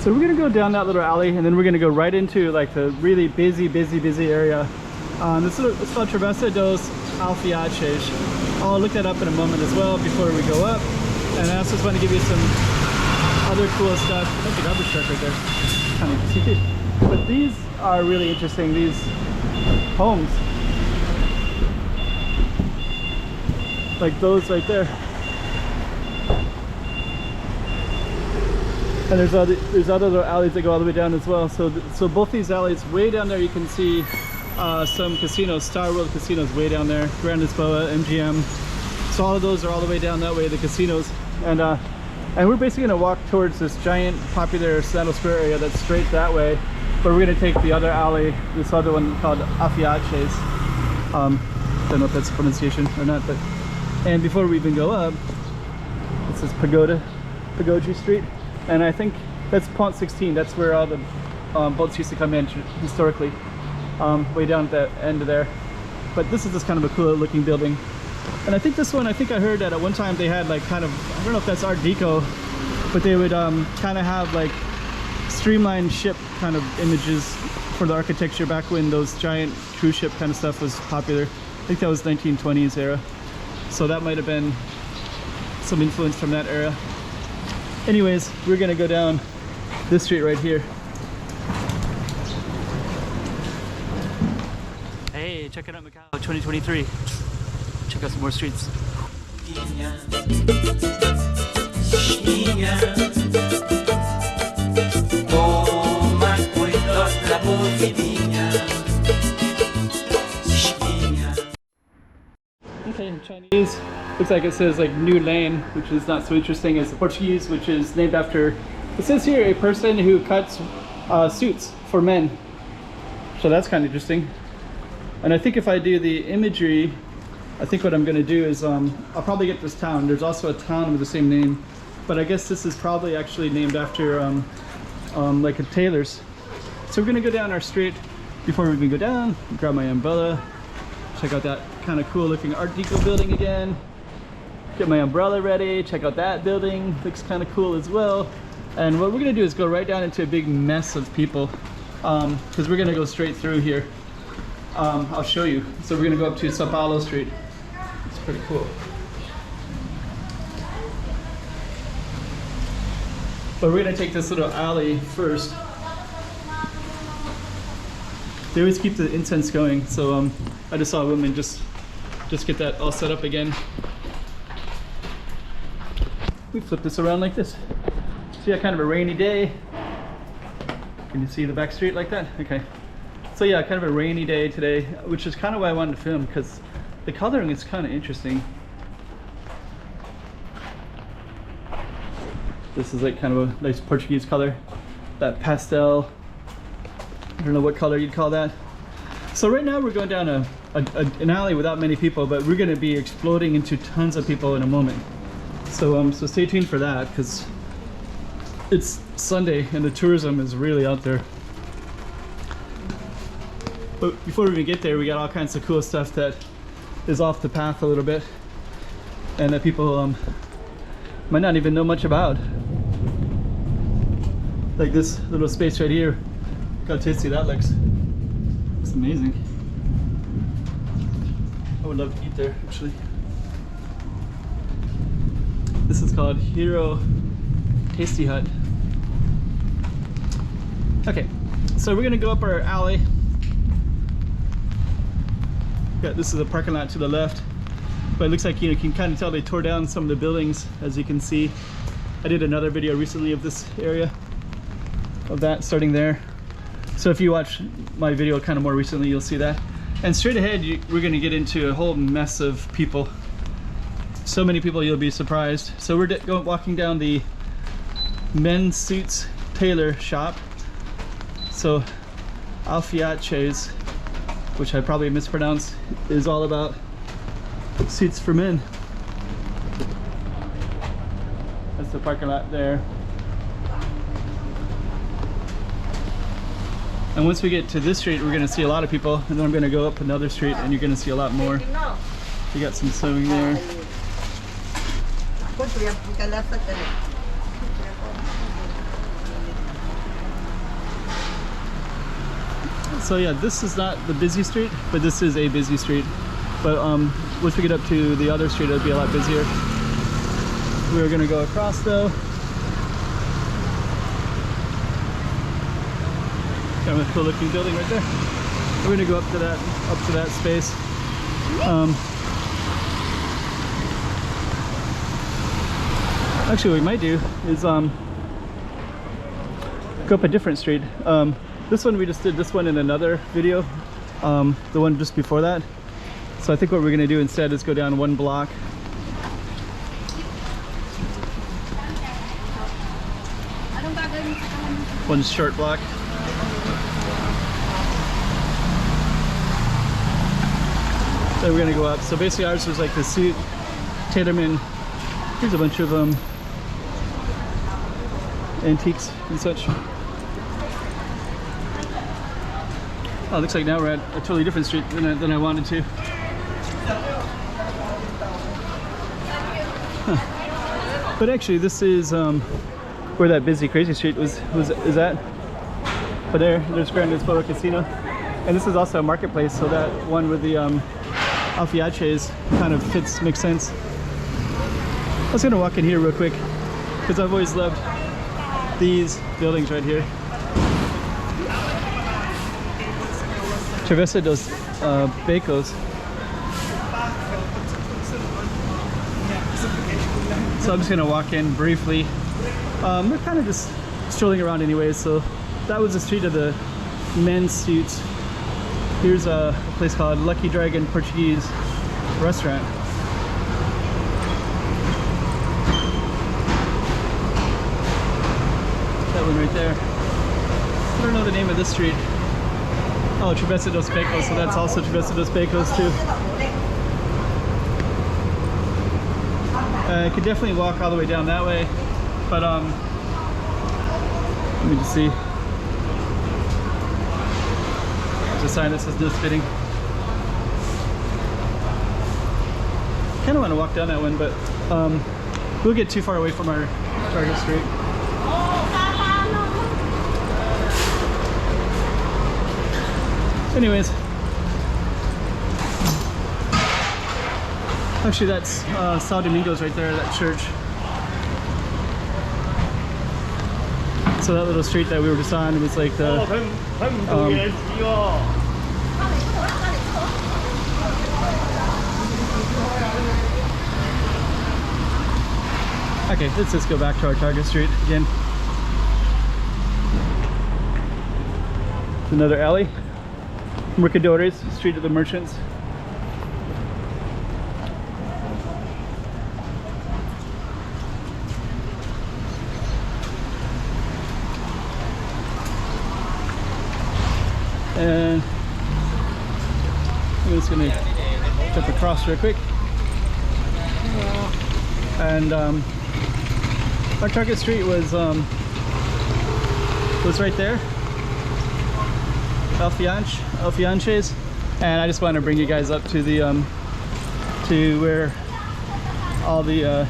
So we're gonna go down that little alley and then we're gonna go right into like the really busy area. It's called Travessa dos Alfaiates. I'll look that up in a moment as well before we go up. And I also just want to give you some other cool stuff. That's a garbage truck right there. Kind of see. But these are really interesting, these homes. Like those right there. And there's other little alleys that go all the way down as well. So both these alleys, way down there you can see some casinos. Star World casinos way down there. Grand Lisboa, MGM. So all of those are all the way down that way, the casinos. And we're basically gonna walk towards this giant popular Sandal Square area that's straight that way. But we're gonna take the other alley, this other one called Alfaiates. Don't know if that's the pronunciation or not, but and before we even go up, it says Pagoda Street. And I think that's Pont 16. That's where all the boats used to come in historically, way down at the end of there. But this is just kind of a cool looking building. And I think this one, I heard that at one time they had like kind of, I don't know if that's Art Deco, but they would kind of have like streamlined ship kind of images for the architecture back when those giant cruise ship kind of stuff was popular. I think that was 1920s era. So that might have been some influence from that era. Anyways, we're gonna go down this street right here. Hey, check it out, Macau 2023. Check out some more streets. Okay, in Chinese, looks like it says like New Lane, which is not so interesting as the Portuguese, which is named after, it says here, a person who cuts suits for men. So that's kind of interesting. And I think if I do the imagery, I think what I'm going to do is I'll probably get this town. There's also a town with the same name, but I guess this is probably actually named after like a tailor's. So we're going to go down our street. Before we even go down, grab my umbrella, check out that kind of cool looking Art Deco building again. Get my umbrella ready, check out that building, looks kind of cool as well. And what we're going to do is go right down into a big mess of people, because we're going to go straight through here. I'll show you. So we're going to go up to Sao Paulo Street. It's pretty cool. But we're going to take this little alley first. They always keep the incense going, so I just saw a woman just get that all set up again. We flip this around like this. So yeah, kind of a rainy day. Can you see the back street like that? Okay. So yeah, kind of a rainy day today, which is kind of why I wanted to film, because the coloring is kind of interesting. This is like kind of a nice Portuguese color. That pastel, I don't know what color you'd call that. So right now we're going down an alley without many people, but we're going to be exploding into tons of people in a moment. So so stay tuned for that, because it's Sunday and the tourism is really out there. But before we even get there, we got all kinds of cool stuff that is off the path a little bit, and that people might not even know much about. Like this little space right here. Look how tasty that looks. Looks amazing. I would love to eat there, actually. This is called Hero Tasty Hut. Okay, so we're gonna go up our alley. Yeah, this is a parking lot to the left, but it looks like you can kind of tell they tore down some of the buildings, as you can see. I did another video recently of this area, of that starting there. So if you watch my video kind of more recently, you'll see that. And straight ahead, we're going to get into a whole mess of people. So many people, you'll be surprised. So we're walking down the men's suits tailor shop. So Alfaiates, which I probably mispronounced, is all about suits for men. That's the parking lot there. And once we get to this street, we're going to see a lot of people, and then I'm going to go up another street and you're going to see a lot more. You got some sewing there. So yeah, this is not the busy street, but this is a busy street. But once we get up to the other street, it'll be a lot busier. We're gonna go across though. Kind of a cool looking building right there. We're gonna go up to that space. Actually, what we might do is go up a different street. This one we just did this one in another video, the one just before that. So I think what we're gonna do instead is go down one block. One short block. Then we're gonna go up. So basically ours was like the suit, Taterman. Here's a bunch of antiques and such. Oh, it looks like now we're at a totally different street than I wanted to. Huh. But actually this is where that busy crazy street is at. But there's Grand Lisboa Casino. And this is also a marketplace, so that one with the Alfaiates kind of makes sense. I was gonna walk in here real quick because I've always loved these buildings right here. Travessa dos Becos. So I'm just gonna walk in briefly. We're kind of just strolling around anyways. So that was the street of the men's suits. Here's a place called Lucky Dragon Portuguese Restaurant. That one right there. I don't know the name of this street. Oh, Travessa dos Becos, so that's also Travessa dos Becos too. I could definitely walk all the way down that way, but let me just see. There's a sign that says no spitting. Kind of want to walk down that one, but we'll get too far away from our target street. Anyways, actually that's São Domingos right there, that church. So that little street that we were just on was like the okay, let's just go back to our target street again. It's another alley. Mercadores, Street of the Merchants. And I'm just gonna jump across real quick. And our target street was right there. Alfaiates, and I just want to bring you guys up to the to where all the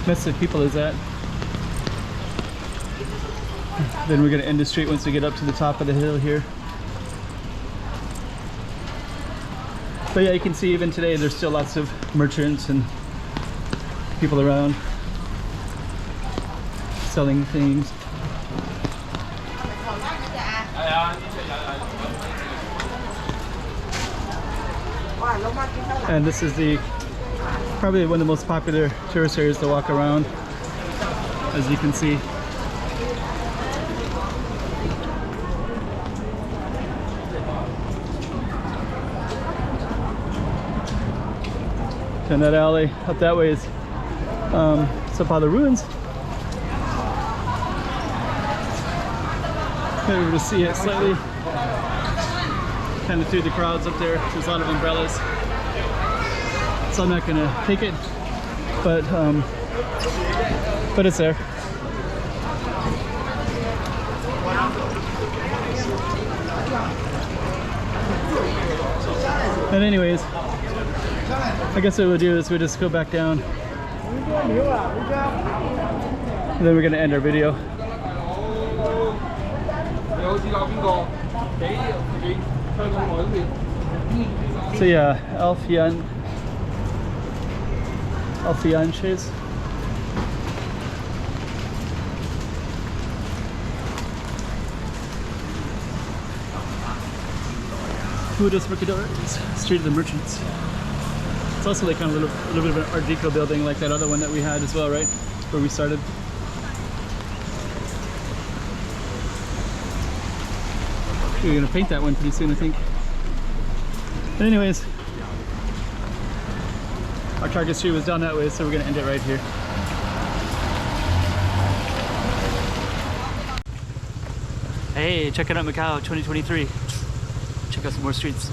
mess of people is at. Then we're going to end the street once we get up to the top of the hill here. But yeah, you can see even today there's still lots of merchants and people around selling things. And this is probably one of the most popular tourist areas to walk around, as you can see. And that alley up that way is Sopa the ruins. Maybe able to see it slightly. Kind of through the crowds up there. There's a lot of umbrellas, so I'm not gonna take it, but it's there. And anyways, I guess what we'll do is we'll just go back down, and then we're gonna end our video. So yeah, Alfaiates. Buddhist Mercadores, Street of the Merchants. It's also like kind of a little bit of an Art Deco building like that other one that we had as well, right? Where we started. We're gonna paint that one pretty soon, I think. But anyways, our target street was down that way, so we're gonna end it right here. Hey, check it out, Macau 2023. Check out some more streets.